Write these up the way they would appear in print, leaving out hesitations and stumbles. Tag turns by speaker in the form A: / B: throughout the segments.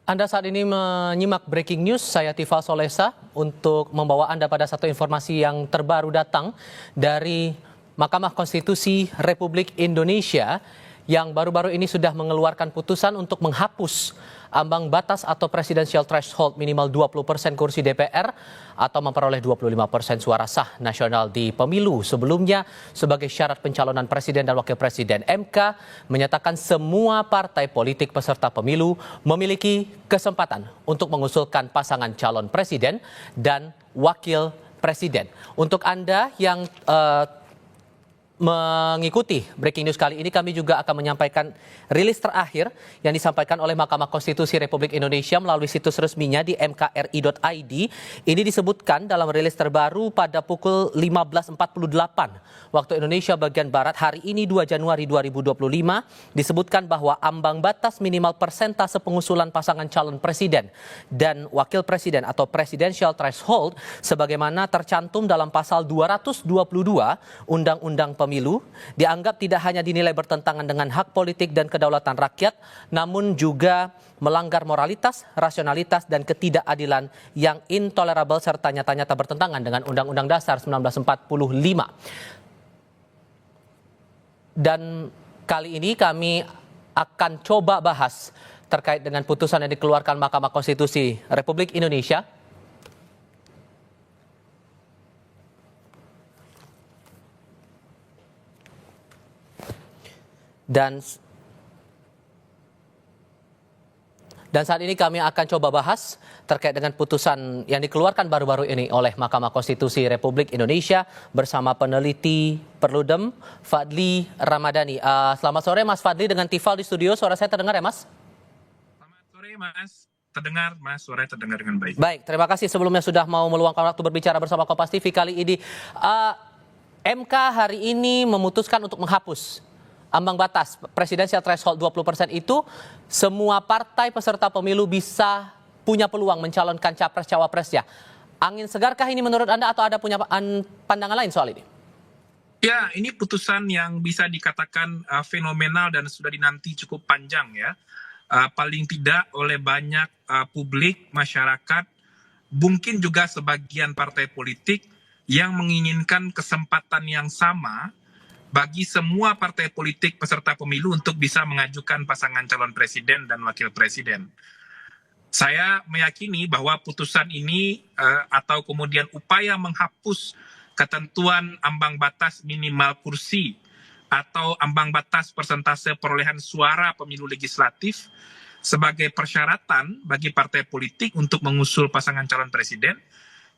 A: Anda saat ini menyimak breaking news, saya Tifal Solesa untuk membawa Anda pada satu informasi yang terbaru datang dari Mahkamah Konstitusi Republik Indonesia yang baru-baru ini sudah mengeluarkan putusan untuk menghapus ambang batas atau presidential threshold minimal 20% kursi DPR atau memperoleh 25% suara sah nasional di pemilu. Sebelumnya sebagai syarat pencalonan presiden dan wakil presiden, MK menyatakan semua partai politik peserta pemilu memiliki kesempatan untuk mengusulkan pasangan calon presiden dan wakil presiden. Untuk Anda yang mengikuti breaking news kali ini, kami juga akan menyampaikan rilis terakhir yang disampaikan oleh Mahkamah Konstitusi Republik Indonesia melalui situs resminya di mkri.id. Ini disebutkan dalam rilis terbaru pada pukul 15.48 waktu Indonesia bagian Barat hari ini 2 Januari 2025, disebutkan bahwa ambang batas minimal persentase pengusulan pasangan calon presiden dan wakil presiden atau presidential threshold sebagaimana tercantum dalam pasal 222 Undang-Undang Pemilu dianggap tidak hanya dinilai bertentangan dengan hak politik dan kedaulatan rakyat, namun juga melanggar moralitas, rasionalitas, dan ketidakadilan yang intolerabel serta nyata-nyata bertentangan dengan Undang-Undang Dasar 1945. Dan kali ini kami akan coba bahas terkait dengan putusan yang dikeluarkan Mahkamah Konstitusi Republik Indonesia. Dan saat ini kami akan coba bahas terkait dengan putusan yang dikeluarkan baru-baru ini oleh Mahkamah Konstitusi Republik Indonesia bersama peneliti Perludem Fadli Ramadhani. Selamat sore Mas Fadli dengan Tifal di studio. Suara saya terdengar ya Mas?
B: Selamat sore Mas. Terdengar Mas, suara terdengar dengan baik.
A: Baik, terima kasih sebelumnya sudah mau meluangkan waktu berbicara bersama Kompas TV kali ini. MK hari ini memutuskan untuk menghapus ambang batas presidensial threshold 20% itu, semua partai peserta pemilu bisa punya peluang mencalonkan capres-cawapresnya. Angin segarkah ini menurut Anda atau ada punya pandangan lain soal ini?
B: Ya, ini putusan yang bisa dikatakan fenomenal dan sudah dinanti cukup panjang ya. Paling tidak oleh banyak publik, masyarakat, mungkin juga sebagian partai politik yang menginginkan kesempatan yang sama bagi semua partai politik peserta pemilu untuk bisa mengajukan pasangan calon presiden dan wakil presiden. Saya meyakini bahwa putusan ini atau kemudian upaya menghapus ketentuan ambang batas minimal kursi atau ambang batas persentase perolehan suara pemilu legislatif sebagai persyaratan bagi partai politik untuk mengusul pasangan calon presiden,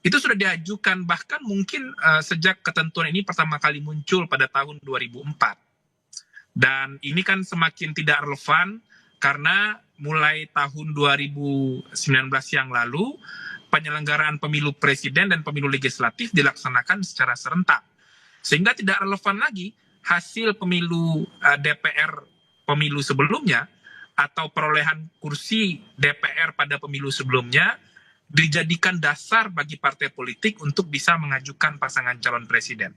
B: itu sudah diajukan bahkan mungkin sejak ketentuan ini pertama kali muncul pada tahun 2004. Dan ini kan semakin tidak relevan karena mulai tahun 2019 yang lalu penyelenggaraan pemilu presiden dan pemilu legislatif dilaksanakan secara serentak. Sehingga tidak relevan lagi hasil pemilu DPR pemilu sebelumnya atau perolehan kursi DPR pada pemilu sebelumnya dijadikan dasar bagi partai politik untuk bisa mengajukan pasangan calon presiden.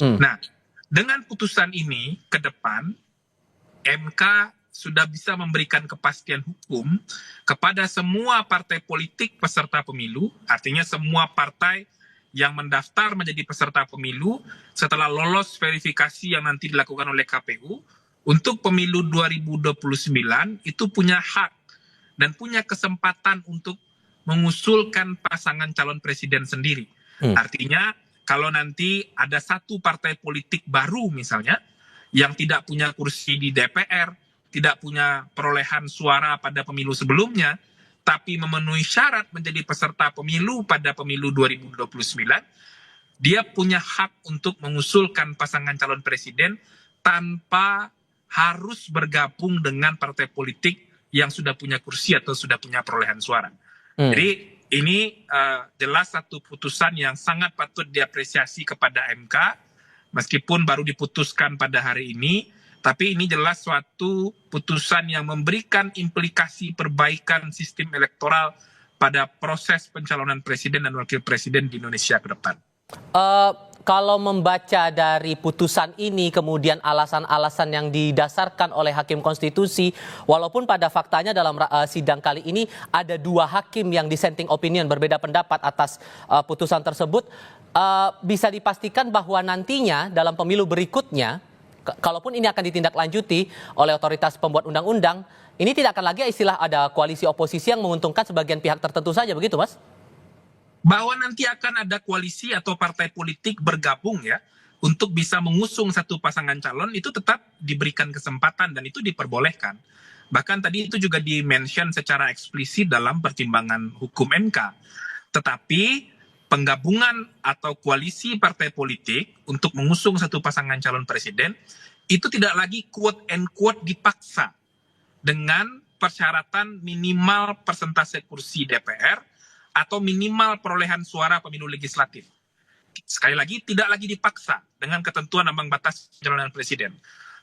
B: Nah, dengan putusan ini ke depan, MK sudah bisa memberikan kepastian hukum kepada semua partai politik peserta pemilu, artinya semua partai yang mendaftar menjadi peserta pemilu setelah lolos verifikasi yang nanti dilakukan oleh KPU, untuk pemilu 2029 itu punya hak dan punya kesempatan untuk mengusulkan pasangan calon presiden sendiri. Artinya kalau nanti ada satu partai politik baru misalnya yang tidak punya kursi di DPR, tidak punya perolehan suara pada pemilu sebelumnya, tapi memenuhi syarat menjadi peserta pemilu pada pemilu 2029, dia punya hak untuk mengusulkan pasangan calon presiden tanpa harus bergabung dengan partai politik yang sudah punya kursi atau sudah punya perolehan suara. Jadi ini jelas satu putusan yang sangat patut diapresiasi kepada MK, meskipun baru diputuskan pada hari ini, tapi ini jelas suatu putusan yang memberikan implikasi perbaikan sistem elektoral pada proses pencalonan presiden dan wakil presiden di Indonesia ke depan.
A: kalau membaca dari putusan ini, kemudian alasan-alasan yang didasarkan oleh Hakim Konstitusi, walaupun pada faktanya dalam sidang kali ini ada 2 hakim yang dissenting opinion, berbeda pendapat atas putusan tersebut, bisa dipastikan bahwa nantinya dalam pemilu berikutnya, kalaupun ini akan ditindaklanjuti oleh otoritas pembuat undang-undang, ini tidak akan lagi istilah ada koalisi oposisi yang menguntungkan sebagian pihak tertentu saja, begitu Mas?
B: Bahwa nanti akan ada koalisi atau partai politik bergabung ya untuk bisa mengusung satu pasangan calon itu tetap diberikan kesempatan dan itu diperbolehkan. Bahkan tadi itu juga di-mention secara eksplisit dalam pertimbangan hukum MK. Tetapi penggabungan atau koalisi partai politik untuk mengusung satu pasangan calon presiden itu tidak lagi quote and quote dipaksa dengan persyaratan minimal persentase kursi DPR atau minimal perolehan suara pemilu legislatif. Sekali lagi, tidak lagi dipaksa dengan ketentuan ambang batas pencalonan presiden.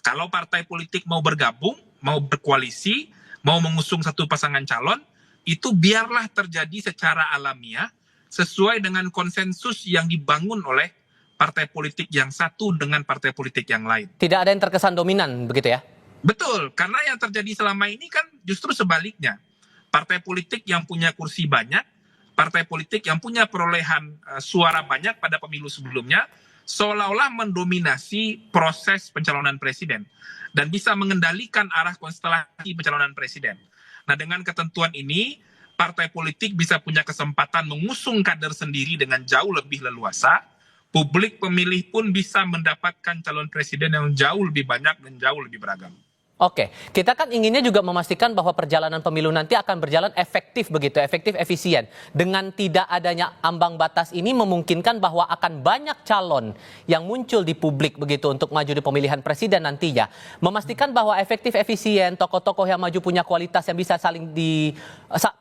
B: Kalau partai politik mau bergabung, mau berkoalisi, mau mengusung satu pasangan calon, itu biarlah terjadi secara alamiah, sesuai dengan konsensus yang dibangun oleh partai politik yang satu dengan partai politik yang lain.
A: Tidak ada yang terkesan dominan, begitu ya?
B: Betul, karena yang terjadi selama ini kan justru sebaliknya. Partai politik yang punya kursi banyak, partai politik yang punya perolehan suara banyak pada pemilu sebelumnya seolah-olah mendominasi proses pencalonan presiden dan bisa mengendalikan arah konstelasi pencalonan presiden. Nah, dengan ketentuan ini, partai politik bisa punya kesempatan mengusung kader sendiri dengan jauh lebih leluasa. Publik pemilih pun bisa mendapatkan calon presiden yang jauh lebih banyak dan jauh lebih beragam.
A: Oke, kita kan inginnya juga memastikan bahwa perjalanan pemilu nanti akan berjalan efektif begitu, efektif, efisien. Dengan tidak adanya ambang batas ini memungkinkan bahwa akan banyak calon yang muncul di publik begitu untuk maju di pemilihan presiden nantinya. Memastikan bahwa efektif, efisien, tokoh-tokoh yang maju punya kualitas yang bisa saling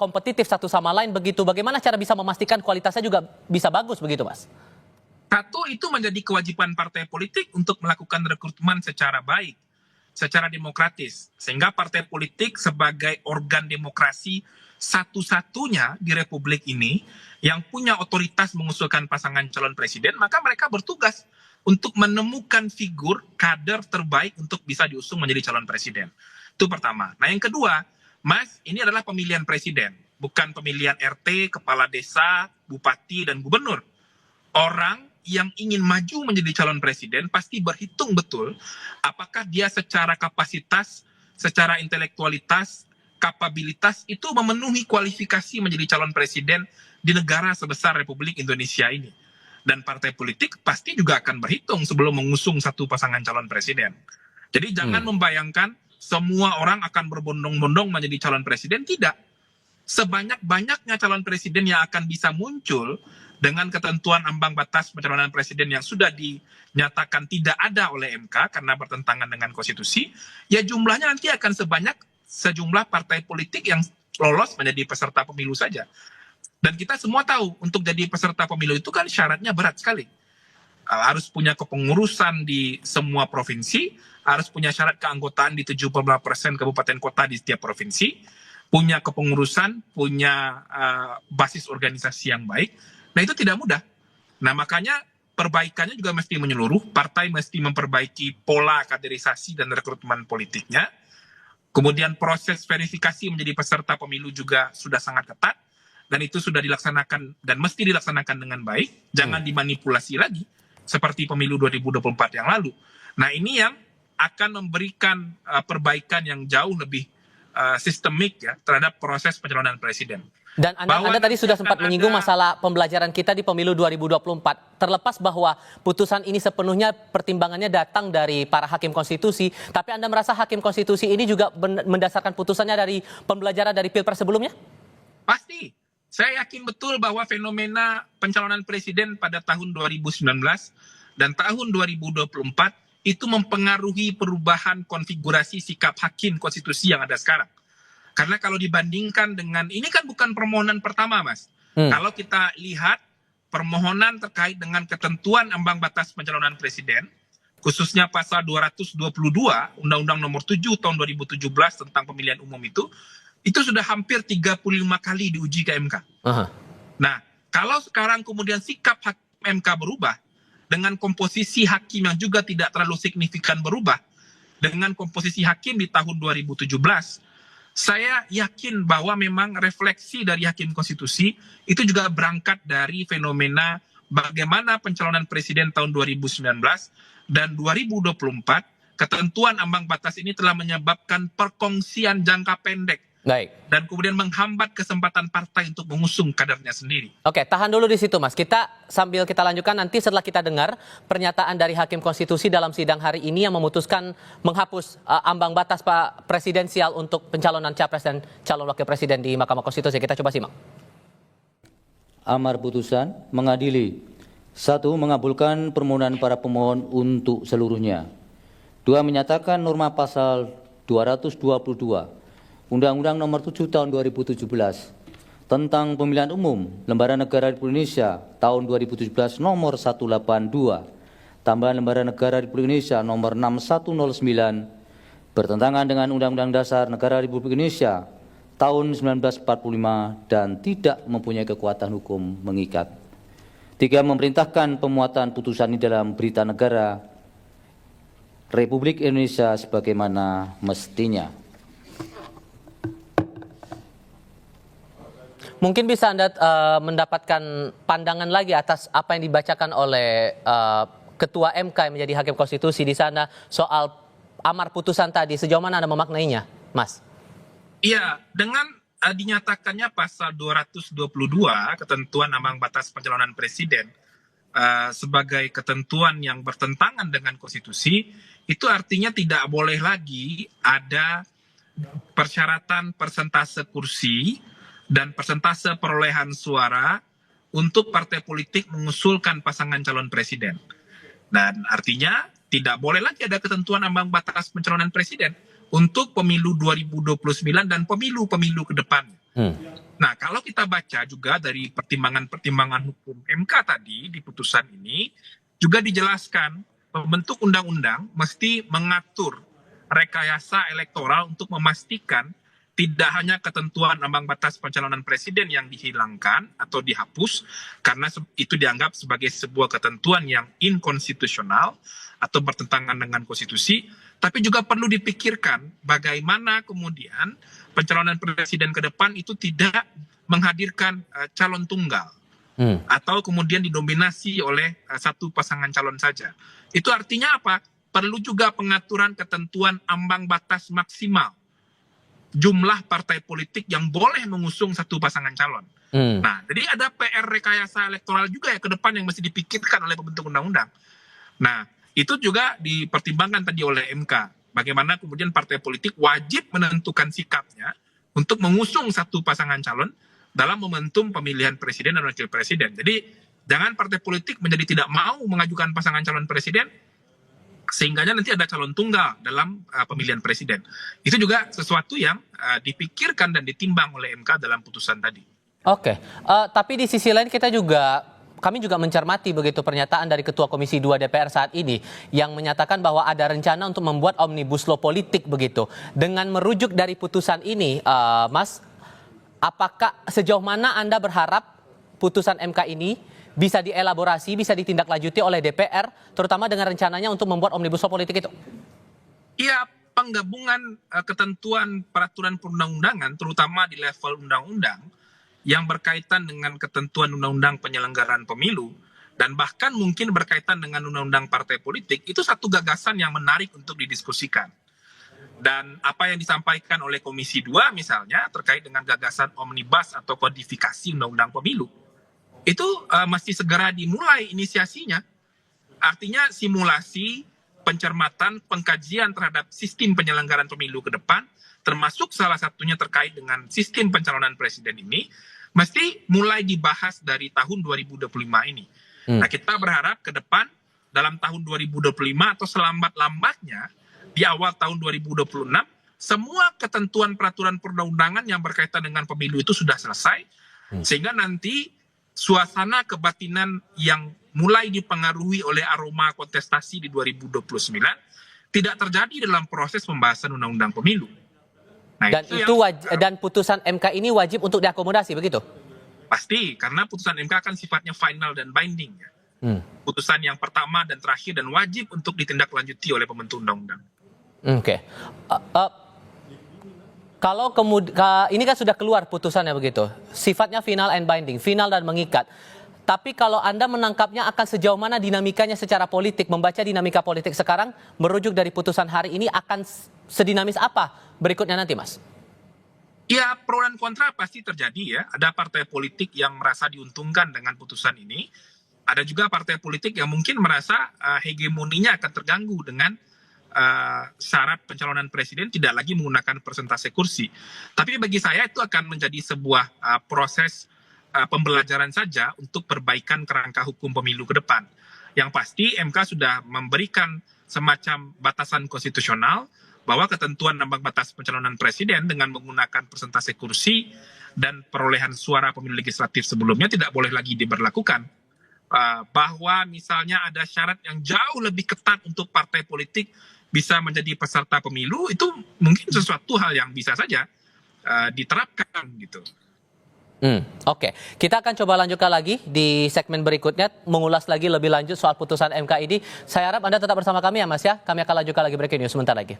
A: kompetitif satu sama lain begitu. Bagaimana cara bisa memastikan kualitasnya juga bisa bagus begitu, Mas?
B: Satu, itu menjadi kewajiban partai politik untuk melakukan rekrutmen secara baik, secara demokratis, sehingga partai politik sebagai organ demokrasi satu-satunya di Republik ini yang punya otoritas mengusulkan pasangan calon presiden, maka mereka bertugas untuk menemukan figur kader terbaik untuk bisa diusung menjadi calon presiden. Itu pertama. Nah, yang kedua, Mas, ini adalah pemilihan presiden, bukan pemilihan RT, kepala desa, bupati, dan gubernur. Orang yang ingin maju menjadi calon presiden pasti berhitung betul apakah dia secara kapasitas, secara intelektualitas, kapabilitas itu memenuhi kualifikasi menjadi calon presiden di negara sebesar Republik Indonesia ini. Dan partai politik pasti juga akan berhitung sebelum mengusung satu pasangan calon presiden. Jadi jangan membayangkan semua orang akan berbondong-bondong menjadi calon presiden, tidak. Sebanyak-banyaknya calon presiden yang akan bisa muncul dengan ketentuan ambang batas pencalonan presiden yang sudah dinyatakan tidak ada oleh MK karena bertentangan dengan konstitusi, ya jumlahnya nanti akan sejumlah partai politik yang lolos menjadi peserta pemilu saja. Dan kita semua tahu untuk jadi peserta pemilu itu kan syaratnya berat sekali. Harus punya kepengurusan di semua provinsi, harus punya syarat keanggotaan di 75% kabupaten kota di setiap provinsi, punya kepengurusan, punya basis organisasi yang baik. Nah, itu tidak mudah. Nah, makanya perbaikannya juga mesti menyeluruh. Partai mesti memperbaiki pola kaderisasi dan rekrutmen politiknya. Kemudian proses verifikasi menjadi peserta pemilu juga sudah sangat ketat. Dan itu sudah dilaksanakan dan mesti dilaksanakan dengan baik. Jangan dimanipulasi lagi seperti pemilu 2024 yang lalu. Nah, ini yang akan memberikan perbaikan yang jauh lebih sistemik ya terhadap proses pencalonan presiden.
A: Dan Anda tadi sudah sempat menyinggung masalah pembelajaran kita di pemilu 2024. Terlepas bahwa putusan ini sepenuhnya pertimbangannya datang dari para hakim konstitusi, tapi Anda merasa hakim konstitusi ini juga mendasarkan putusannya dari pembelajaran dari Pilpres sebelumnya?
B: Pasti. Saya yakin betul bahwa fenomena pencalonan presiden pada tahun 2019 dan tahun 2024 itu mempengaruhi perubahan konfigurasi sikap hakim konstitusi yang ada sekarang. Karena kalau dibandingkan dengan, ini kan bukan permohonan pertama, Mas. Kalau kita lihat permohonan terkait dengan ketentuan ambang batas pencalonan presiden, khususnya pasal 222 Undang-Undang Nomor 7 Tahun 2017 tentang pemilihan umum itu sudah hampir 35 kali diuji ke MK. Nah, kalau sekarang kemudian sikap MK berubah, dengan komposisi hakim yang juga tidak terlalu signifikan berubah, dengan komposisi hakim di tahun 2017, saya yakin bahwa memang refleksi dari hakim konstitusi itu juga berangkat dari fenomena bagaimana pencalonan presiden tahun 2019 dan 2024, ketentuan ambang batas ini telah menyebabkan perkongsian jangka pendek
A: Baik.
B: dan kemudian menghambat kesempatan partai untuk mengusung kadernya sendiri.
A: Oke, tahan dulu di situ, Mas. Sambil kita lanjutkan nanti setelah kita dengar pernyataan dari Hakim Konstitusi dalam sidang hari ini yang memutuskan menghapus ambang batas Pak presidensial untuk pencalonan capres dan calon wakil presiden di Mahkamah Konstitusi. Kita coba simak.
C: Amar putusan mengadili: 1. Mengabulkan permohonan para pemohon untuk seluruhnya. 2. Menyatakan norma pasal 222 Undang-Undang Nomor 7 Tahun 2017 tentang Pemilihan Umum Lembaran Negara Republik Indonesia tahun 2017 Nomor 182 tambahan Lembaran Negara Republik Indonesia Nomor 6109 bertentangan dengan Undang-Undang Dasar Negara Republik Indonesia tahun 1945 dan tidak mempunyai kekuatan hukum mengikat. 3. Memerintahkan pemuatan putusan ini dalam Berita Negara Republik Indonesia sebagaimana mestinya.
A: Mungkin bisa Anda mendapatkan pandangan lagi atas apa yang dibacakan oleh Ketua MK yang menjadi Hakim Konstitusi di sana soal amar putusan tadi. Sejauh mana Anda memaknainya, Mas?
B: Iya, dengan dinyatakannya pasal 222 ketentuan ambang batas pencalonan presiden sebagai ketentuan yang bertentangan dengan konstitusi, itu artinya tidak boleh lagi ada persyaratan persentase kursi dan persentase perolehan suara untuk partai politik mengusulkan pasangan calon presiden. Dan artinya tidak boleh lagi ada ketentuan ambang batas pencalonan presiden untuk pemilu 2029 dan pemilu-pemilu ke depan. Nah, kalau kita baca juga dari pertimbangan-pertimbangan hukum MK tadi di putusan ini, juga dijelaskan pembentuk undang-undang mesti mengatur rekayasa elektoral untuk memastikan tidak hanya ketentuan ambang batas pencalonan presiden yang dihilangkan atau dihapus karena itu dianggap sebagai sebuah ketentuan yang inkonstitusional atau bertentangan dengan konstitusi, tapi juga perlu dipikirkan bagaimana kemudian pencalonan presiden ke depan itu tidak menghadirkan calon tunggal atau kemudian didominasi oleh satu pasangan calon saja. Itu artinya apa? Perlu juga pengaturan ketentuan ambang batas maksimal jumlah partai politik yang boleh mengusung satu pasangan calon. Nah, jadi ada PR rekayasa elektoral juga ya ke depan yang mesti dipikirkan oleh pembentuk undang-undang. Nah, itu juga dipertimbangkan tadi oleh MK. Bagaimana kemudian partai politik wajib menentukan sikapnya untuk mengusung satu pasangan calon dalam momentum pemilihan presiden dan wakil presiden. Jadi, jangan partai politik menjadi tidak mau mengajukan pasangan calon presiden sehingga nanti ada calon tunggal dalam pemilihan presiden. Itu juga sesuatu yang dipikirkan dan ditimbang oleh MK dalam putusan tadi.
A: Oke, tapi di sisi lain kami juga mencermati begitu pernyataan dari Ketua Komisi 2 DPR saat ini yang menyatakan bahwa ada rencana untuk membuat omnibus law politik begitu. Dengan merujuk dari putusan ini, Mas, apakah sejauh mana Anda berharap putusan MK ini bisa dielaborasi, bisa ditindaklanjuti oleh DPR, terutama dengan rencananya untuk membuat omnibus law politik itu?
B: Iya, penggabungan ketentuan peraturan perundang-undangan, terutama di level undang-undang, yang berkaitan dengan ketentuan undang-undang penyelenggaraan pemilu, dan bahkan mungkin berkaitan dengan undang-undang partai politik, itu satu gagasan yang menarik untuk didiskusikan. Dan apa yang disampaikan oleh Komisi 2 misalnya, terkait dengan gagasan omnibus atau kodifikasi undang-undang pemilu, itu mesti segera dimulai inisiasinya. Artinya simulasi, pencermatan, pengkajian terhadap sistem penyelenggaraan pemilu ke depan, termasuk salah satunya terkait dengan sistem pencalonan presiden ini, mesti mulai dibahas dari tahun 2025 ini. Nah, kita berharap ke depan dalam tahun 2025 atau selambat-lambatnya di awal tahun 2026, semua ketentuan peraturan perundang-undangan yang berkaitan dengan pemilu itu sudah selesai, sehingga nanti suasana kebatinan yang mulai dipengaruhi oleh aroma kontestasi di 2029 tidak terjadi dalam proses pembahasan undang-undang pemilu. Nah,
A: dan putusan MK ini wajib untuk diakomodasi begitu?
B: Pasti, karena putusan MK kan sifatnya final dan binding. Putusan yang pertama dan terakhir dan wajib untuk ditindaklanjuti oleh pembentuk undang-undang.
A: Oke. Kalau ini kan sudah keluar putusannya begitu, sifatnya final and binding, final dan mengikat. Tapi kalau Anda menangkapnya akan sejauh mana dinamikanya secara politik, membaca dinamika politik sekarang, merujuk dari putusan hari ini akan sedinamis apa berikutnya nanti, Mas?
B: Ya, pro dan kontra pasti terjadi ya. Ada partai politik yang merasa diuntungkan dengan putusan ini. Ada juga partai politik yang mungkin merasa hegemoninya akan terganggu dengan syarat pencalonan presiden tidak lagi menggunakan persentase kursi. Tapi bagi saya itu akan menjadi sebuah proses pembelajaran saja untuk perbaikan kerangka hukum pemilu ke depan. Yang pasti MK sudah memberikan semacam batasan konstitusional bahwa ketentuan ambang batas pencalonan presiden dengan menggunakan persentase kursi dan perolehan suara pemilu legislatif sebelumnya tidak boleh lagi diberlakukan. Bahwa misalnya ada syarat yang jauh lebih ketat untuk partai politik bisa menjadi peserta pemilu, itu mungkin sesuatu hal yang bisa saja diterapkan gitu.
A: Oke. Kita akan coba lanjutkan lagi di segmen berikutnya, mengulas lagi lebih lanjut soal putusan MK ini. Saya harap Anda tetap bersama kami ya Mas ya. Kami akan lanjutkan lagi breaking news sebentar lagi.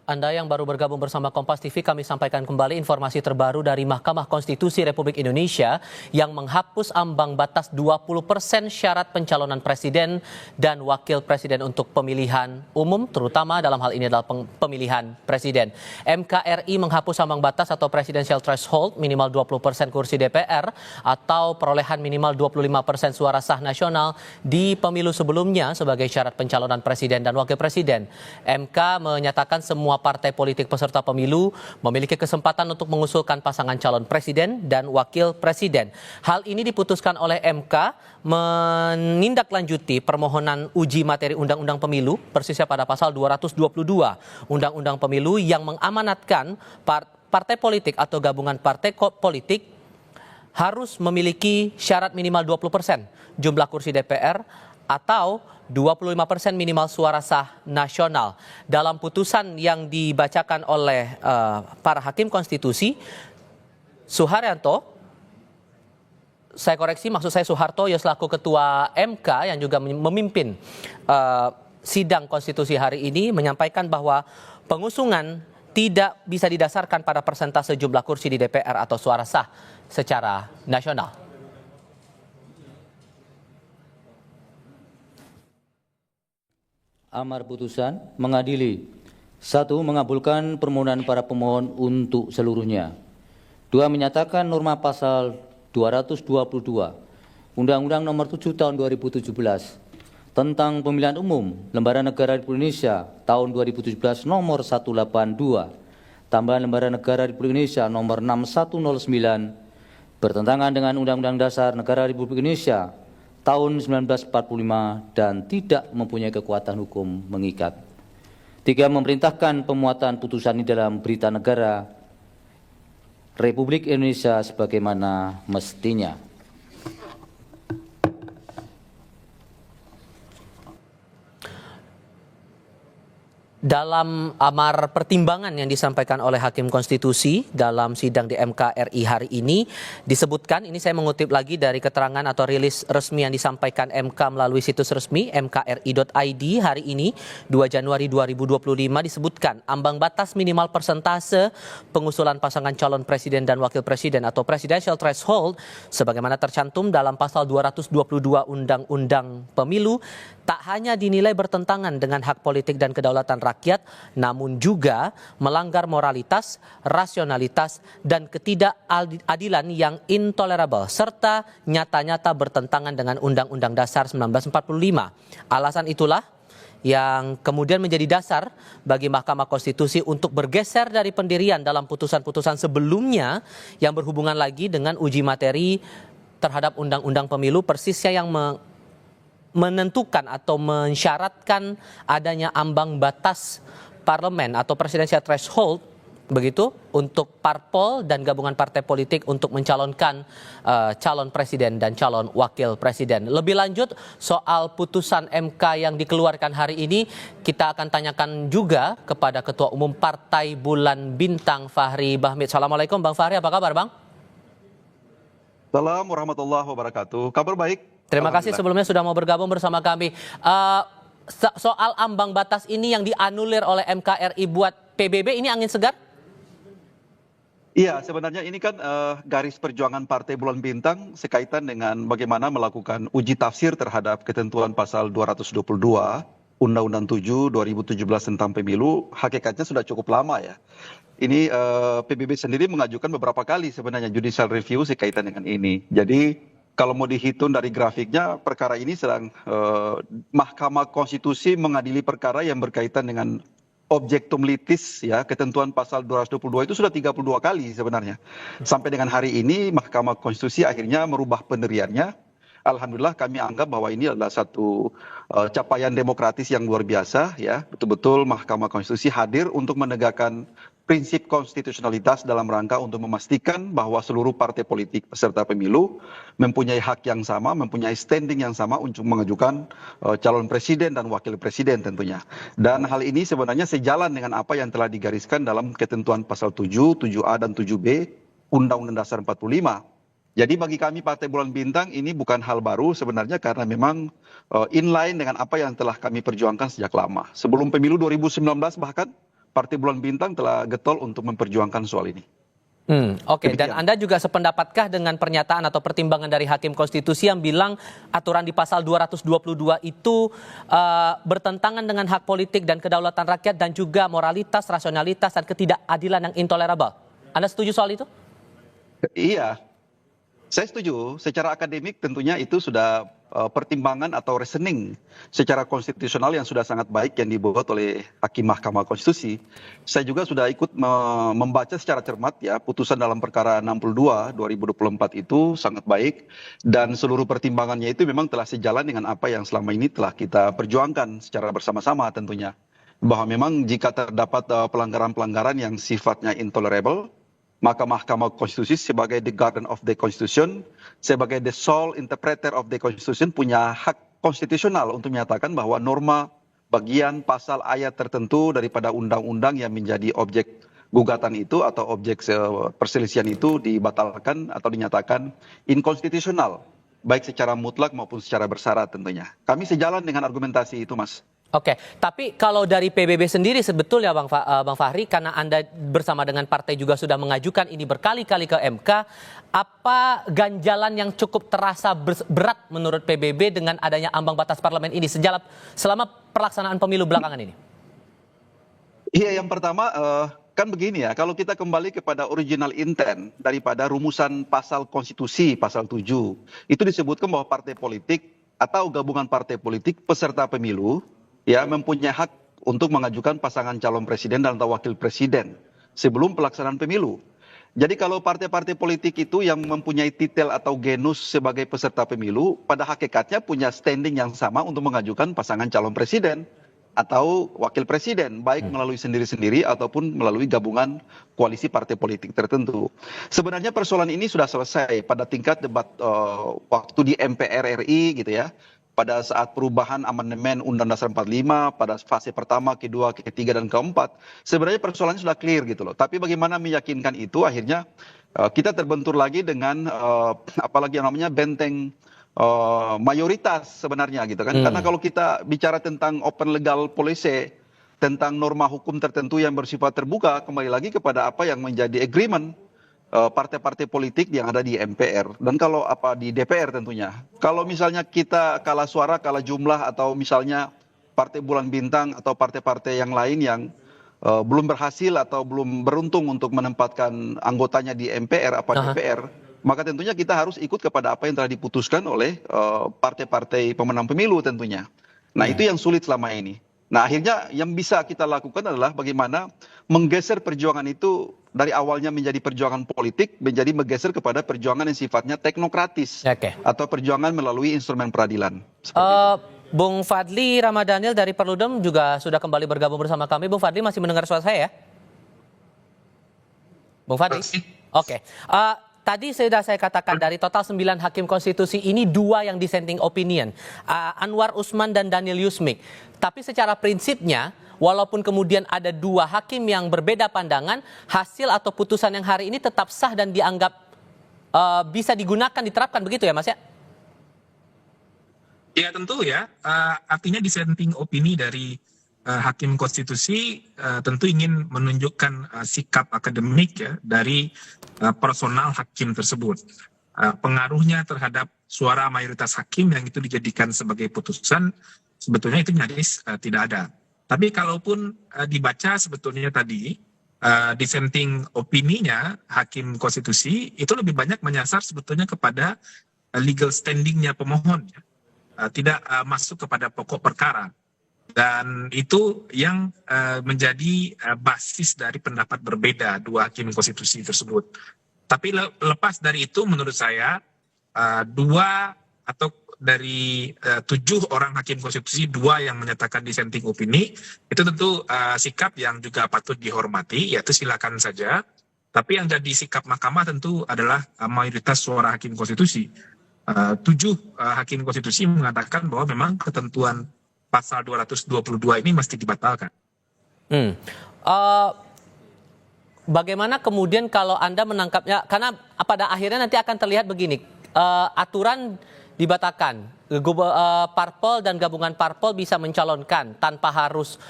A: Anda yang baru bergabung bersama Kompas TV, kami sampaikan kembali informasi terbaru dari Mahkamah Konstitusi Republik Indonesia yang menghapus ambang batas 20% syarat pencalonan presiden dan wakil presiden untuk pemilihan umum, terutama dalam hal ini adalah pemilihan presiden. MKRI menghapus ambang batas atau presidential threshold minimal 20% kursi DPR atau perolehan minimal 25% suara sah nasional di pemilu sebelumnya sebagai syarat pencalonan presiden dan wakil presiden. MK menyatakan semua partai politik peserta pemilu memiliki kesempatan untuk mengusulkan pasangan calon presiden dan wakil presiden. Hal ini diputuskan oleh MK menindaklanjuti permohonan uji materi Undang-Undang Pemilu persisnya pada pasal 222 Undang-Undang Pemilu yang mengamanatkan partai politik atau gabungan partai politik harus memiliki syarat minimal 20% jumlah kursi DPR atau 25% minimal suara sah nasional. Dalam putusan yang dibacakan oleh para hakim konstitusi, Suharyanto, saya koreksi maksud saya Soeharto ya selaku ketua MK yang juga memimpin sidang konstitusi hari ini menyampaikan bahwa pengusungan tidak bisa didasarkan pada persentase jumlah kursi di DPR atau suara sah secara nasional.
C: Amar putusan mengadili: 1. Mengabulkan permohonan para pemohon untuk seluruhnya. 2. Menyatakan norma pasal 222 Undang-Undang Nomor 7 Tahun 2017 tentang Pemilihan Umum Lembaga Negara Republik Indonesia Tahun 2017 Nomor 182 tambahan Lembaga Negara Republik Indonesia Nomor 6109 bertentangan dengan Undang-Undang Dasar Negara Republik Indonesia tahun 1945 dan tidak mempunyai kekuatan hukum mengikat. 3. Memerintahkan pemuatan putusan ini dalam Berita Negara Republik Indonesia sebagaimana mestinya.
A: Dalam amar pertimbangan yang disampaikan oleh Hakim Konstitusi dalam sidang di MKRI hari ini disebutkan, ini saya mengutip lagi dari keterangan atau rilis resmi yang disampaikan MK melalui situs resmi mkri.id hari ini 2 Januari 2025 disebutkan ambang batas minimal persentase pengusulan pasangan calon presiden dan wakil presiden atau presidential threshold sebagaimana tercantum dalam pasal 222 Undang-Undang Pemilu tak hanya dinilai bertentangan dengan hak politik dan kedaulatan rakyat, namun juga melanggar moralitas, rasionalitas, dan ketidakadilan yang intolerable, serta nyata-nyata bertentangan dengan Undang-Undang Dasar 1945. Alasan itulah yang kemudian menjadi dasar bagi Mahkamah Konstitusi untuk bergeser dari pendirian dalam putusan-putusan sebelumnya yang berhubungan lagi dengan uji materi terhadap Undang-Undang Pemilu persisnya yang menentukan atau mensyaratkan adanya ambang batas parlemen atau presidential threshold begitu, untuk parpol dan gabungan partai politik untuk mencalonkan calon presiden dan calon wakil presiden. Lebih lanjut soal putusan MK yang dikeluarkan hari ini, kita akan tanyakan juga kepada Ketua Umum Partai Bulan Bintang, Fahri Bahmid. Assalamualaikum Bang Fahri, apa kabar Bang?
D: Assalamualaikum warahmatullahi wabarakatuh. Kabar baik.
A: Terima kasih sebelumnya sudah mau bergabung bersama kami. Soal ambang batas ini yang dianulir oleh MKRI buat PBB, ini angin segar?
D: Iya, sebenarnya ini kan garis perjuangan Partai Bulan Bintang sekaitan dengan bagaimana melakukan uji tafsir terhadap ketentuan pasal 222 Undang-Undang 7 2017 tentang pemilu. Hakikatnya sudah cukup lama ya. Ini PBB sendiri mengajukan beberapa kali sebenarnya judicial review sekaitan dengan ini. Jadi kalau mau dihitung dari grafiknya, perkara ini sedang Mahkamah Konstitusi mengadili perkara yang berkaitan dengan objektum litis ya, ketentuan pasal 222 itu sudah 32 kali sebenarnya. Sampai dengan hari ini Mahkamah Konstitusi akhirnya merubah pendiriannya. Alhamdulillah kami anggap bahwa ini adalah satu capaian demokratis yang luar biasa ya. Betul-betul Mahkamah Konstitusi hadir untuk menegakkan prinsip konstitusionalitas dalam rangka untuk memastikan bahwa seluruh partai politik peserta pemilu mempunyai hak yang sama, mempunyai standing yang sama untuk mengajukan calon presiden dan wakil presiden tentunya. Dan hal ini sebenarnya sejalan dengan apa yang telah digariskan dalam ketentuan pasal 7, 7A dan 7B Undang-Undang Dasar 45. Jadi bagi kami Partai Bulan Bintang ini bukan hal baru sebenarnya karena memang inline dengan apa yang telah kami perjuangkan sejak lama. Sebelum pemilu 2019 bahkan Partai Bulan Bintang telah getol untuk memperjuangkan soal ini.
A: Oke. Dan Anda juga sependapatkah dengan pernyataan atau pertimbangan dari Hakim Konstitusi yang bilang aturan di pasal 222 itu bertentangan dengan hak politik dan kedaulatan rakyat dan juga moralitas, rasionalitas, dan ketidakadilan yang intolerable? Anda setuju soal itu?
D: Iya, saya setuju. Secara akademik tentunya itu sudah pertimbangan atau reasoning secara konstitusional yang sudah sangat baik yang dibuat oleh Hakim Mahkamah Konstitusi. Saya juga sudah ikut membaca secara cermat ya putusan dalam perkara 62 2024 itu sangat baik dan seluruh pertimbangannya itu memang telah sejalan dengan apa yang selama ini telah kita perjuangkan secara bersama-sama tentunya. Bahwa memang jika terdapat pelanggaran-pelanggaran yang sifatnya intolerable, maka Mahkamah Konstitusi sebagai the guardian of the Constitution, sebagai the sole interpreter of the Constitution punya hak konstitusional untuk menyatakan bahwa norma bagian pasal ayat tertentu daripada undang-undang yang menjadi objek gugatan itu atau objek perselisihan itu dibatalkan atau dinyatakan inkonstitusional, baik secara mutlak maupun secara bersyarat tentunya. Kami sejalan dengan argumentasi itu, Mas.
A: Oke, tapi kalau dari PBB sendiri sebetulnya Bang Fahri, karena Anda bersama dengan partai juga sudah mengajukan ini berkali-kali ke MK, apa ganjalan yang cukup terasa berat menurut PBB dengan adanya ambang batas parlemen ini selama pelaksanaan pemilu belakangan ini?
D: Iya, yang pertama kan begini ya, kalau kita kembali kepada original intent daripada rumusan pasal konstitusi, pasal 7, itu disebutkan bahwa partai politik atau gabungan partai politik peserta pemilu ya mempunyai hak untuk mengajukan pasangan calon presiden dan atau wakil presiden sebelum pelaksanaan pemilu. Jadi kalau partai-partai politik itu yang mempunyai titel atau genus sebagai peserta pemilu, pada hakikatnya punya standing yang sama untuk mengajukan pasangan calon presiden atau wakil presiden, baik melalui sendiri-sendiri ataupun melalui gabungan koalisi partai politik tertentu. Sebenarnya persoalan ini sudah selesai pada tingkat debat waktu di MPR RI gitu ya. Pada saat perubahan amandemen Undang-Undang Dasar 45 pada fase pertama, kedua, ketiga, dan keempat, sebenarnya persoalannya sudah clear gitu loh. Tapi bagaimana meyakinkan itu akhirnya kita terbentur lagi dengan apalagi yang namanya benteng mayoritas sebenarnya gitu kan. Karena kalau kita bicara tentang open legal policy, tentang norma hukum tertentu yang bersifat terbuka, kembali lagi kepada apa yang menjadi agreement partai-partai politik yang ada di MPR dan kalau di DPR tentunya. Kalau misalnya kita kalah suara, kalah jumlah atau misalnya Partai Bulan Bintang atau partai-partai yang lain yang belum berhasil atau belum beruntung untuk menempatkan anggotanya di MPR DPR, maka tentunya kita harus ikut kepada apa yang telah diputuskan oleh partai-partai pemenang pemilu tentunya. Nah, itu yang sulit selama ini. Nah, akhirnya yang bisa kita lakukan adalah bagaimana menggeser perjuangan itu dari awalnya menjadi perjuangan politik menjadi menggeser kepada perjuangan yang sifatnya teknokratis atau perjuangan melalui instrumen peradilan.
A: Bung Fadli Ramadhanil dari Perludem juga sudah kembali bergabung bersama kami. Bung Fadli masih mendengar suara saya ya? Bung Fadli? Oke. Tadi sudah saya katakan dari total 9 hakim konstitusi ini 2 yang dissenting opinion. Anwar Usman dan Daniel Yusmik. Tapi secara prinsipnya, walaupun kemudian ada 2 hakim yang berbeda pandangan, hasil atau putusan yang hari ini tetap sah dan dianggap bisa digunakan, diterapkan, begitu ya Mas ya?
B: Ya tentu ya, artinya dissenting opini dari hakim konstitusi tentu ingin menunjukkan sikap akademik ya dari personal hakim tersebut. Pengaruhnya terhadap suara mayoritas hakim yang itu dijadikan sebagai putusan sebetulnya itu nyaris tidak ada. Tapi kalaupun dibaca sebetulnya tadi dissenting opininya hakim konstitusi itu lebih banyak menyasar sebetulnya kepada legal standingnya pemohon, tidak masuk kepada pokok perkara. Dan itu yang menjadi basis dari pendapat berbeda 2 hakim konstitusi tersebut. Tapi lepas dari itu menurut saya 2 atau dari 7 orang hakim konstitusi 2 yang menyatakan dissenting opini itu tentu sikap yang juga patut dihormati, yaitu silakan saja. Tapi yang jadi sikap mahkamah tentu adalah mayoritas suara hakim konstitusi. 7 hakim konstitusi mengatakan bahwa memang ketentuan pasal 222 ini mesti dibatalkan.
A: Bagaimana kemudian kalau Anda menangkapnya, karena pada akhirnya nanti akan terlihat begini, aturan dibatalkan, parpol dan gabungan parpol bisa mencalonkan tanpa harus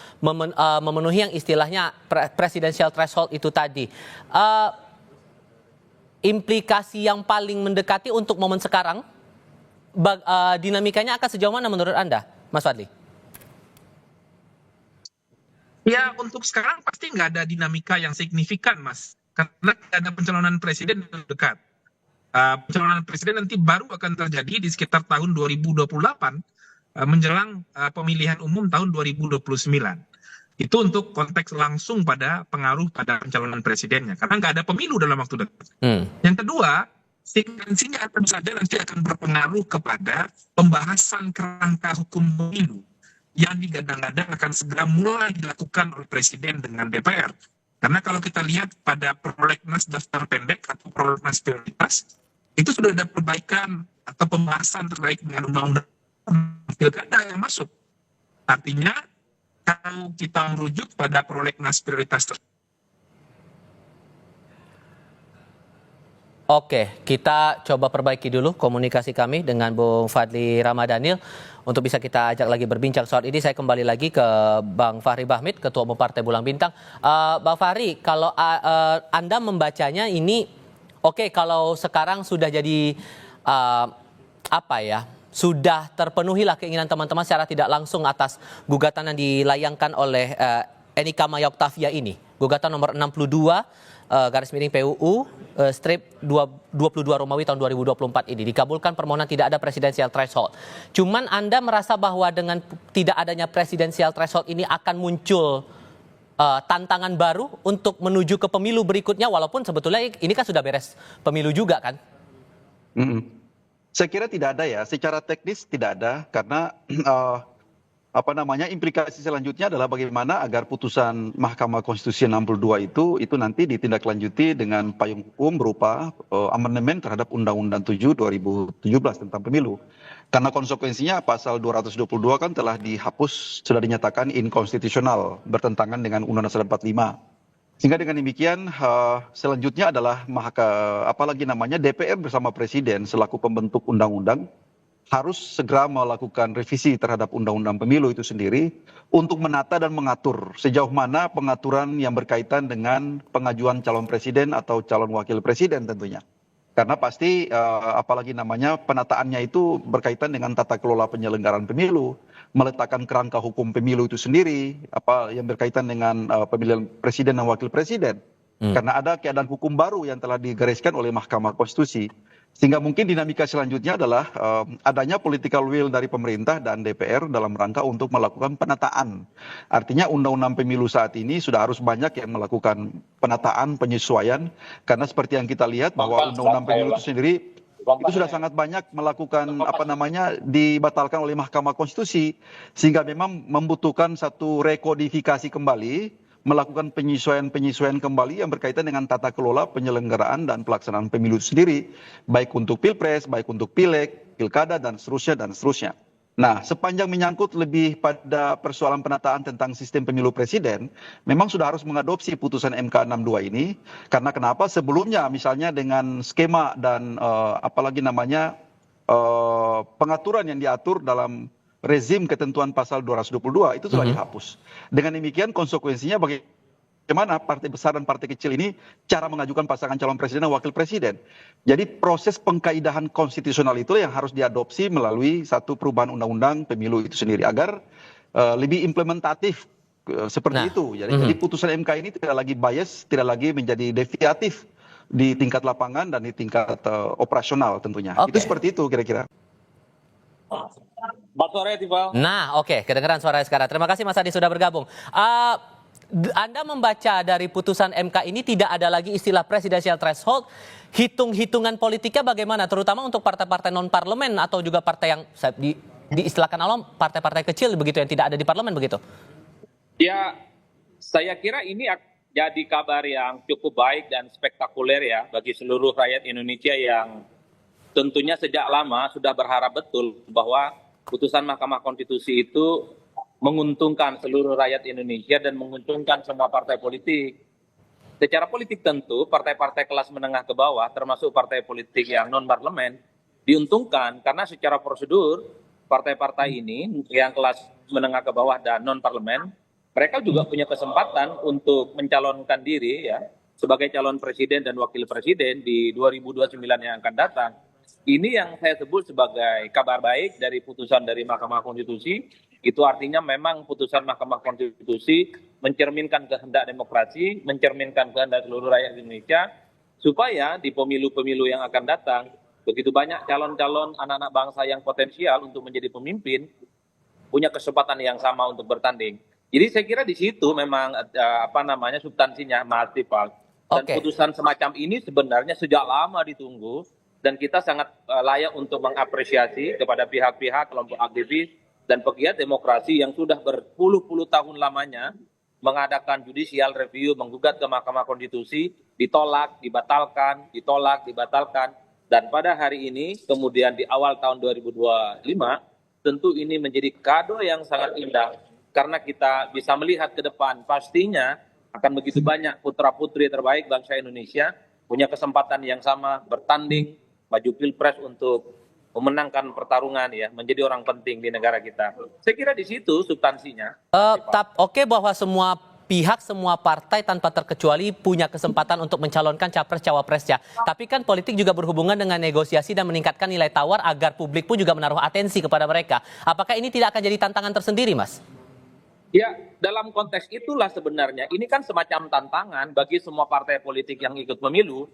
A: memenuhi yang istilahnya presidential threshold itu tadi. Implikasi yang paling mendekati untuk momen sekarang, dinamikanya akan sejauh mana menurut Anda, Mas Fadli?
B: Ya untuk sekarang pasti nggak ada dinamika yang signifikan Mas, karena tidak ada pencalonan presiden yang dekat. Pencalonan presiden nanti baru akan terjadi di sekitar tahun 2028 menjelang pemilihan umum tahun 2029. Itu untuk konteks langsung pada pengaruh pada pencalonan presidennya, karena nggak ada pemilu dalam waktu dekat. Yang kedua, signifikansinya akan saja nanti akan berpengaruh kepada pembahasan kerangka hukum pemilu yang digadang-gadang akan segera mulai dilakukan oleh Presiden dengan DPR. Karena kalau kita lihat pada prolegnas daftar pendek atau prolegnas prioritas, itu sudah ada perbaikan atau pembahasan terkait dengan undang-undang pilkada yang masuk. Artinya, kalau kita merujuk pada prolegnas prioritas tersebut.
A: Oke, kita coba perbaiki dulu komunikasi kami dengan Bung Fadli Ramadhanil. Untuk bisa kita ajak lagi berbincang soal ini, saya kembali lagi ke Bang Fahri Bahmit, Ketua Umum Partai Bulan Bintang. Bang Fahri, kalau Anda membacanya ini, oke, kalau sekarang sudah jadi, sudah terpenuhilah keinginan teman-teman secara tidak langsung atas gugatan yang dilayangkan oleh Enika Maya Octavia ini. Gugatan nomor 62, garis miring PUU strip 22 Romawi tahun 2024 ini dikabulkan permohonan tidak ada presidensial threshold. Cuman Anda merasa bahwa dengan tidak adanya presidensial threshold ini akan muncul tantangan baru untuk menuju ke pemilu berikutnya, walaupun sebetulnya ini kan sudah beres pemilu juga kan?
D: Saya kira tidak ada ya, secara teknis tidak ada, karena implikasi selanjutnya adalah bagaimana agar putusan Mahkamah Konstitusi 62 itu nanti ditindaklanjuti dengan payung hukum berupa amandemen terhadap Undang-Undang 7 2017 tentang pemilu. Karena konsekuensinya pasal 222 kan telah dihapus, sudah dinyatakan inkonstitusional, bertentangan dengan Undang-Undang 45. Sehingga dengan demikian selanjutnya adalah DPR bersama Presiden selaku pembentuk undang-undang harus segera melakukan revisi terhadap undang-undang pemilu itu sendiri untuk menata dan mengatur sejauh mana pengaturan yang berkaitan dengan pengajuan calon presiden atau calon wakil presiden tentunya. Karena pasti penataannya itu berkaitan dengan tata kelola penyelenggaraan pemilu, meletakkan kerangka hukum pemilu itu sendiri, yang berkaitan dengan pemilihan presiden dan wakil presiden. Karena ada keadaan hukum baru yang telah digariskan oleh Mahkamah Konstitusi. Sehingga mungkin dinamika selanjutnya adalah adanya political will dari pemerintah dan DPR dalam rangka untuk melakukan penataan. Artinya undang-undang pemilu saat ini sudah harus banyak yang melakukan penataan, penyesuaian. Karena seperti yang kita lihat bahwa undang-undang pemilu itu sendiri itu sudah sangat banyak melakukan dibatalkan oleh Mahkamah Konstitusi. Sehingga memang membutuhkan satu rekodifikasi kembali melakukan penyesuaian kembali yang berkaitan dengan tata kelola penyelenggaraan dan pelaksanaan pemilu itu sendiri, baik untuk Pilpres, baik untuk Pileg, Pilkada, dan seterusnya, dan seterusnya. Nah, sepanjang menyangkut lebih pada persoalan penataan tentang sistem pemilu presiden, memang sudah harus mengadopsi putusan MK 62 ini, karena kenapa sebelumnya misalnya dengan skema dan apalagi namanya pengaturan yang diatur dalam rezim ketentuan pasal 222 itu sudah dihapus. Dengan demikian konsekuensinya bagaimana partai besar dan partai kecil ini cara mengajukan pasangan calon presiden dan wakil presiden. Jadi proses pengkaidahan konstitusional itu yang harus diadopsi melalui satu perubahan undang-undang pemilu itu sendiri agar lebih implementatif seperti itu. Jadi putusan MK ini tidak lagi bias, tidak lagi menjadi deviatif di tingkat lapangan dan di tingkat operasional tentunya. Itu seperti itu kira-kira.
E: Selamat sore, Tifal.
A: Nah, oke, kedengeran suara sekarang. Terima kasih Mas Adi sudah bergabung. Anda membaca dari putusan MK ini tidak ada lagi istilah presidensial threshold, hitung-hitungan politiknya bagaimana, terutama untuk partai-partai non-parlemen atau juga partai yang diistilahkan awam partai-partai kecil begitu yang tidak ada di parlemen begitu?
E: Ya, saya kira ini jadi kabar yang cukup baik dan spektakuler ya bagi seluruh rakyat Indonesia yang tentunya sejak lama sudah berharap betul bahwa putusan Mahkamah Konstitusi itu menguntungkan seluruh rakyat Indonesia dan menguntungkan semua partai politik. Secara politik tentu partai-partai kelas menengah ke bawah termasuk partai politik yang non-parlemen diuntungkan karena secara prosedur partai-partai ini yang kelas menengah ke bawah dan non-parlemen mereka juga punya kesempatan untuk mencalonkan diri ya sebagai calon presiden dan wakil presiden di 2029 yang akan datang. Ini yang saya sebut sebagai kabar baik dari putusan dari Mahkamah Konstitusi. Itu artinya memang putusan Mahkamah Konstitusi mencerminkan kehendak demokrasi, mencerminkan kehendak seluruh rakyat Indonesia, supaya di pemilu-pemilu yang akan datang, begitu banyak calon-calon anak-anak bangsa yang potensial untuk menjadi pemimpin, punya kesempatan yang sama untuk bertanding. Jadi saya kira di situ memang substansinya Mas Tifal. Dan putusan semacam ini sebenarnya sejak lama ditunggu. Dan kita sangat layak untuk mengapresiasi kepada pihak-pihak kelompok aktivis dan pegiat demokrasi yang sudah berpuluh-puluh tahun lamanya mengadakan judicial review, menggugat ke Mahkamah Konstitusi, ditolak, dibatalkan, ditolak, dibatalkan. Dan pada hari ini, kemudian di awal tahun 2025, tentu ini menjadi kado yang sangat indah. Karena kita bisa melihat ke depan, pastinya akan begitu banyak putra-putri terbaik bangsa Indonesia punya kesempatan yang sama bertanding, maju pilpres untuk memenangkan pertarungan ya, menjadi orang penting di negara kita. Saya kira di situ substansinya.
A: Oke bahwa semua pihak, semua partai tanpa terkecuali punya kesempatan untuk mencalonkan capres-cawapresnya. Tapi kan politik juga berhubungan dengan negosiasi dan meningkatkan nilai tawar agar publik pun juga menaruh atensi kepada mereka. Apakah ini tidak akan jadi tantangan tersendiri, Mas?
E: Ya, dalam konteks itulah sebenarnya ini kan semacam tantangan bagi semua partai politik yang ikut pemilu.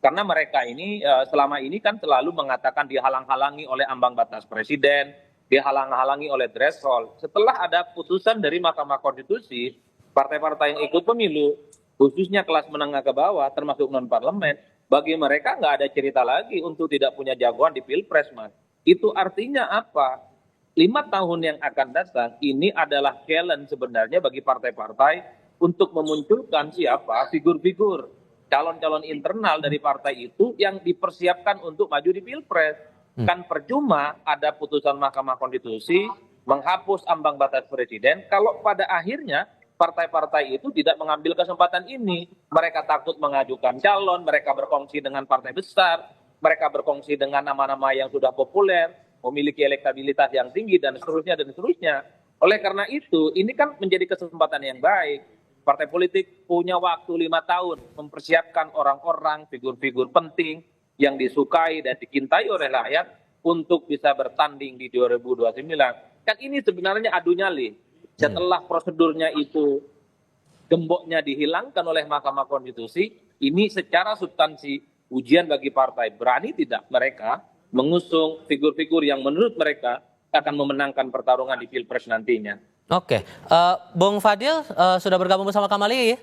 E: Karena mereka ini selama ini kan selalu mengatakan dihalang-halangi oleh ambang batas presiden, dihalang-halangi oleh threshold. Setelah ada putusan dari Mahkamah Konstitusi, partai-partai yang ikut pemilu, khususnya kelas menengah ke bawah, termasuk non-parlemen, bagi mereka nggak ada cerita lagi untuk tidak punya jagoan di Pilpres, Mas. Itu artinya apa? 5 tahun yang akan datang, ini adalah challenge sebenarnya bagi partai-partai untuk memunculkan siapa figur-figur calon-calon internal dari partai itu yang dipersiapkan untuk maju di Pilpres. Kan percuma ada putusan Mahkamah Konstitusi menghapus ambang batas presiden kalau pada akhirnya partai-partai itu tidak mengambil kesempatan ini. Mereka takut mengajukan calon, mereka berkongsi dengan partai besar, mereka berkongsi dengan nama-nama yang sudah populer, memiliki elektabilitas yang tinggi dan seterusnya dan seterusnya. Oleh karena itu, ini kan menjadi kesempatan yang baik. Partai politik punya waktu 5 tahun mempersiapkan orang-orang, figur-figur penting yang disukai dan dicintai oleh rakyat untuk bisa bertanding di 2029. Kan ini sebenarnya adu nyali. Setelah prosedurnya itu gemboknya dihilangkan oleh Mahkamah Konstitusi, ini secara substansi ujian bagi partai. Berani tidak mereka mengusung figur-figur yang menurut mereka akan memenangkan pertarungan di Pilpres nantinya.
A: Oke, Bung Fadil sudah bergabung bersama kami ya?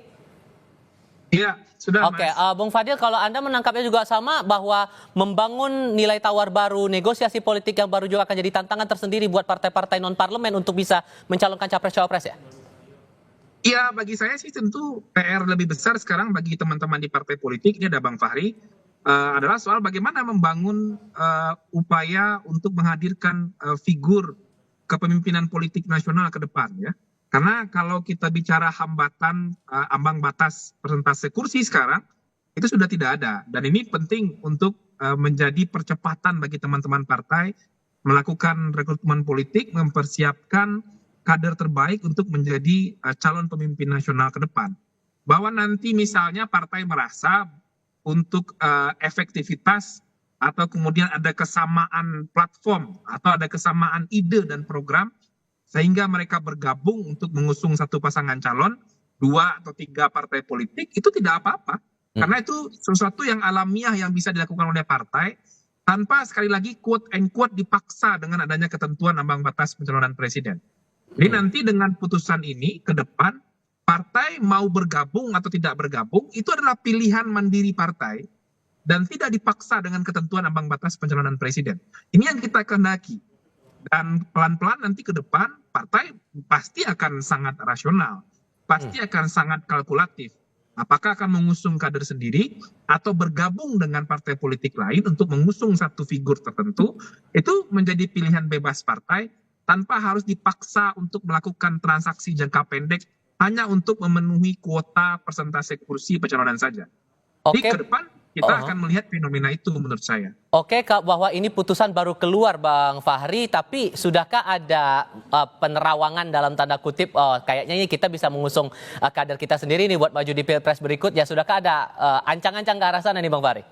B: Iya, sudah.
A: Oke, Bung Fadil, kalau Anda menangkapnya juga sama bahwa membangun nilai tawar baru, negosiasi politik yang baru juga akan jadi tantangan tersendiri buat partai-partai non-parlemen untuk bisa mencalonkan capres-cawapres ya?
B: Ya, bagi saya sih tentu PR lebih besar sekarang bagi teman-teman di partai politik, ini ada Bang Fahri, adalah soal bagaimana membangun upaya untuk menghadirkan figur kepemimpinan politik nasional ke depan ya. Karena kalau kita bicara hambatan ambang batas persentase kursi sekarang itu sudah tidak ada dan ini penting untuk menjadi percepatan bagi teman-teman partai melakukan rekrutmen politik, mempersiapkan kader terbaik untuk menjadi calon pemimpin nasional ke depan. Bahwa nanti misalnya partai merasa untuk efektivitas atau kemudian ada kesamaan platform atau ada kesamaan ide dan program sehingga mereka bergabung untuk mengusung satu pasangan calon, 2 atau 3 partai politik, itu tidak apa-apa. Karena itu sesuatu yang alamiah yang bisa dilakukan oleh partai tanpa sekali lagi quote and quote dipaksa dengan adanya ketentuan ambang batas pencalonan presiden. Jadi nanti dengan putusan ini ke depan partai mau bergabung atau tidak bergabung itu adalah pilihan mandiri partai dan tidak dipaksa dengan ketentuan ambang batas pencalonan presiden. Ini yang kita kehendaki. Dan pelan-pelan nanti ke depan partai pasti akan sangat rasional, pasti akan sangat kalkulatif. Apakah akan mengusung kader sendiri atau bergabung dengan partai politik lain untuk mengusung satu figur tertentu, itu menjadi pilihan bebas partai tanpa harus dipaksa untuk melakukan transaksi jangka pendek hanya untuk memenuhi kuota persentase kursi pencalonan saja. Jadi
A: Oke.
B: ke depan kita akan melihat fenomena itu menurut saya.
A: Oke, Kak, bahwa ini putusan baru keluar, Bang Fahri, tapi sudahkah ada penerawangan dalam tanda kutip, kayaknya ini kita bisa mengusung kader kita sendiri nih buat maju di Pilpres berikutnya. Sudahkah ada ancang-ancang ke arah sana nih, Bang Fahri?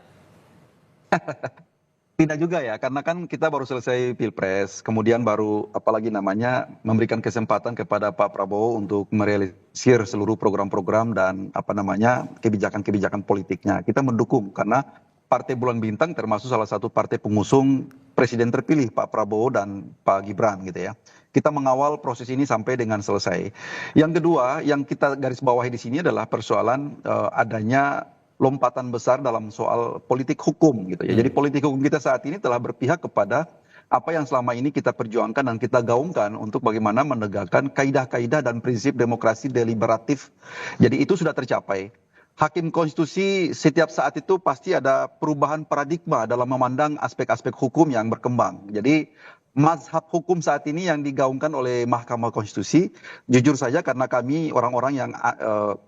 D: Tidak juga ya, karena kan kita baru selesai Pilpres, kemudian baru apalagi namanya memberikan kesempatan kepada Pak Prabowo untuk merealisir seluruh program-program dan apa namanya kebijakan-kebijakan politiknya. Kita mendukung karena Partai Bulan Bintang termasuk salah satu partai pengusung presiden terpilih Pak Prabowo dan Pak Gibran gitu ya. Kita mengawal proses ini sampai dengan selesai. Yang kedua, yang kita garis bawahi di sini adalah persoalan adanya lompatan besar dalam soal politik hukum gitu ya. Jadi politik hukum kita saat ini telah berpihak kepada apa yang selama ini kita perjuangkan dan kita gaungkan untuk bagaimana menegakkan kaidah-kaidah dan prinsip demokrasi deliberatif. Jadi itu sudah tercapai. Hakim konstitusi setiap saat itu pasti ada perubahan paradigma dalam memandang aspek-aspek hukum yang berkembang. Jadi mazhab hukum saat ini yang digaungkan oleh Mahkamah Konstitusi, jujur saja karena kami orang-orang yang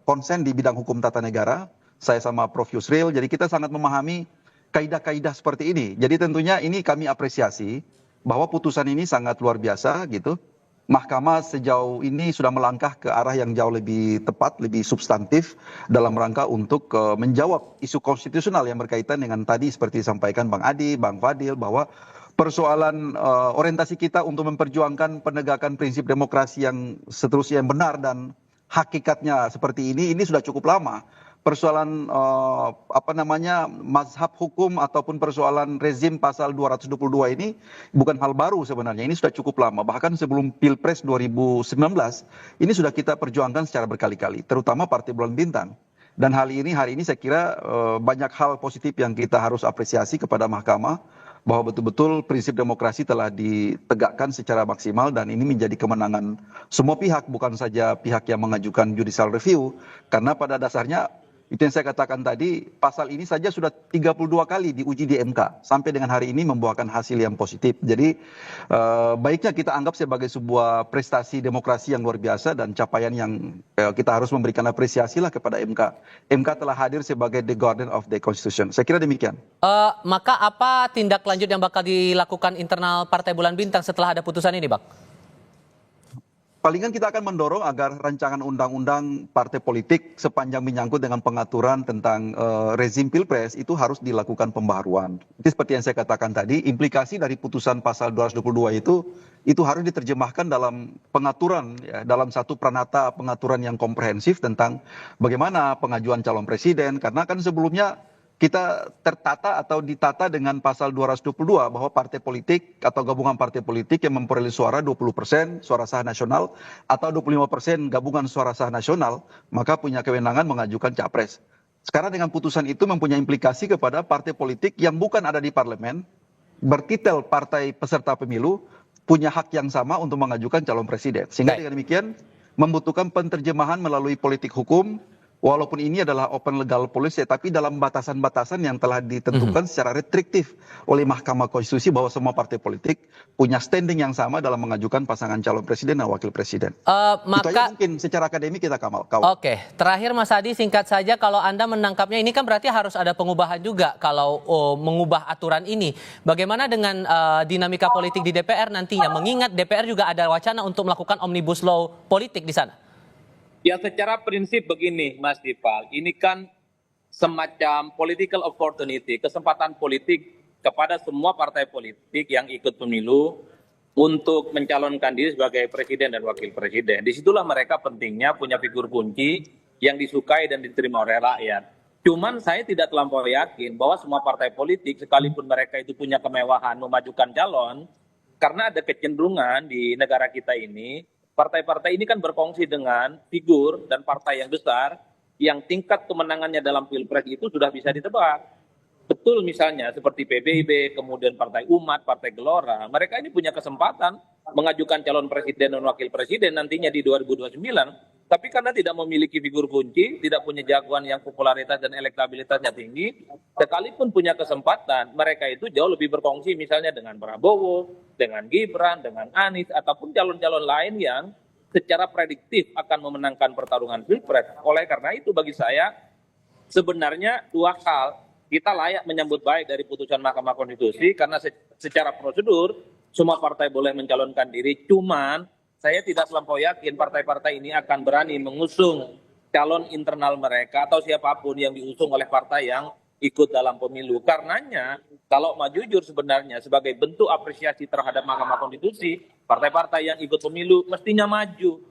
D: konsen di bidang hukum tata negara, saya sama Prof. Yusril, jadi kita sangat memahami kaidah-kaidah seperti ini. Jadi tentunya ini kami apresiasi bahwa putusan ini sangat luar biasa gitu. Mahkamah sejauh ini sudah melangkah ke arah yang jauh lebih tepat, lebih substantif dalam rangka untuk menjawab isu konstitusional yang berkaitan dengan tadi seperti disampaikan Bang Adi, Bang Fadil, bahwa persoalan orientasi kita untuk memperjuangkan penegakan prinsip demokrasi yang seterusnya yang benar dan hakikatnya seperti ini sudah cukup lama. Persoalan mazhab hukum ataupun persoalan rezim pasal 222 ini bukan hal baru sebenarnya. Ini sudah cukup lama. Bahkan sebelum Pilpres 2019 ini sudah kita perjuangkan secara berkali-kali, terutama Partai Bulan Bintang. Dan hari ini saya kira banyak hal positif yang kita harus apresiasi kepada Mahkamah bahwa betul-betul prinsip demokrasi telah ditegakkan secara maksimal dan ini menjadi kemenangan semua pihak, bukan saja pihak yang mengajukan judicial review. Karena pada dasarnya itu yang saya katakan tadi, pasal ini saja sudah 32 kali diuji di MK sampai dengan hari ini membuahkan hasil yang positif. Jadi baiknya kita anggap sebagai sebuah prestasi demokrasi yang luar biasa dan capaian yang kita harus memberikan apresiasi lah kepada MK. MK telah hadir sebagai the guardian of the constitution. Saya kira demikian.
A: Maka apa tindak lanjut yang bakal dilakukan internal Partai Bulan Bintang setelah ada putusan ini, Bang?
D: Palingan kita akan mendorong agar rancangan undang-undang partai politik sepanjang menyangkut dengan pengaturan tentang rezim pilpres itu harus dilakukan pembaharuan. Itu seperti yang saya katakan tadi, implikasi dari putusan pasal 222 itu harus diterjemahkan dalam pengaturan, ya, dalam satu pranata pengaturan yang komprehensif tentang bagaimana pengajuan calon presiden. Karena kan sebelumnya kita tertata atau ditata dengan pasal 222 bahwa partai politik atau gabungan partai politik yang memperoleh suara 20% suara sah nasional atau 25% gabungan suara sah nasional maka punya kewenangan mengajukan capres. Sekarang dengan putusan itu mempunyai implikasi kepada partai politik yang bukan ada di parlemen, bertitel partai peserta pemilu, punya hak yang sama untuk mengajukan calon presiden. Sehingga dengan demikian membutuhkan penerjemahan melalui politik hukum. Walaupun ini adalah open legal policy, tapi dalam batasan-batasan yang telah ditentukan secara restriktif oleh Mahkamah Konstitusi bahwa semua partai politik punya standing yang sama dalam mengajukan pasangan calon presiden dan wakil presiden. Itu aja mungkin secara akademik kita kawal.
A: Oke, terakhir Mas Adi singkat saja, kalau Anda menangkapnya ini kan berarti harus ada pengubahan juga kalau mengubah aturan ini. Bagaimana dengan dinamika politik di DPR nantinya? Mengingat DPR juga ada wacana untuk melakukan omnibus law politik di sana.
E: Ya secara prinsip begini Mas Dipal, ini kan semacam political opportunity, kesempatan politik kepada semua partai politik yang ikut pemilu untuk mencalonkan diri sebagai presiden dan wakil presiden. Disitulah mereka pentingnya punya figur kunci yang disukai dan diterima oleh rakyat. Cuman saya tidak terlampau yakin bahwa semua partai politik sekalipun mereka itu punya kemewahan memajukan calon, karena ada kecenderungan di negara kita ini, partai-partai ini kan berkongsi dengan figur dan partai yang besar yang tingkat kemenangannya dalam pilpres itu sudah bisa ditebak. Betul misalnya seperti PBB, kemudian Partai Umat, Partai Gelora, mereka ini punya kesempatan mengajukan calon presiden dan wakil presiden nantinya di 2029, tapi karena tidak memiliki figur kunci, tidak punya jagoan yang popularitas dan elektabilitasnya tinggi, sekalipun punya kesempatan, mereka itu jauh lebih berkongsi misalnya dengan Prabowo, dengan Gibran, dengan Anies, ataupun calon-calon lain yang secara prediktif akan memenangkan pertarungan pilpres. Oleh karena itu bagi saya sebenarnya dua hal. Kita layak menyambut baik dari putusan Mahkamah Konstitusi karena secara prosedur semua partai boleh mencalonkan diri. Cuman saya tidak terlampau yakin partai-partai ini akan berani mengusung calon internal mereka atau siapapun yang diusung oleh partai yang ikut dalam pemilu. Karenanya kalau mau jujur sebenarnya sebagai bentuk apresiasi terhadap Mahkamah Konstitusi, partai-partai yang ikut pemilu mestinya maju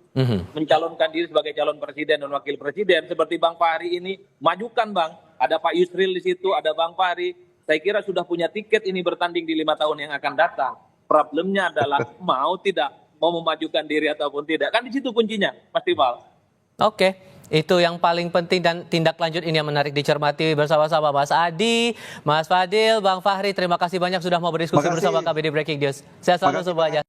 E: mencalonkan diri sebagai calon presiden dan wakil presiden. Seperti Bang Fahri ini, majukan Bang. Ada Pak Yusril di situ, ada Bang Fahri. Saya kira sudah punya tiket ini bertanding di 5 tahun yang akan datang. Problemnya adalah mau memajukan diri ataupun tidak. Kan di situ kuncinya, Mas Tibal.
A: Oke, itu yang paling penting dan tindak lanjut ini yang menarik dicermati bersama-sama Mas Adi, Mas Fadil, Bang Fahri. Terima kasih banyak sudah mau berdiskusi bersama kami di Breaking News. Saya selalu semuanya.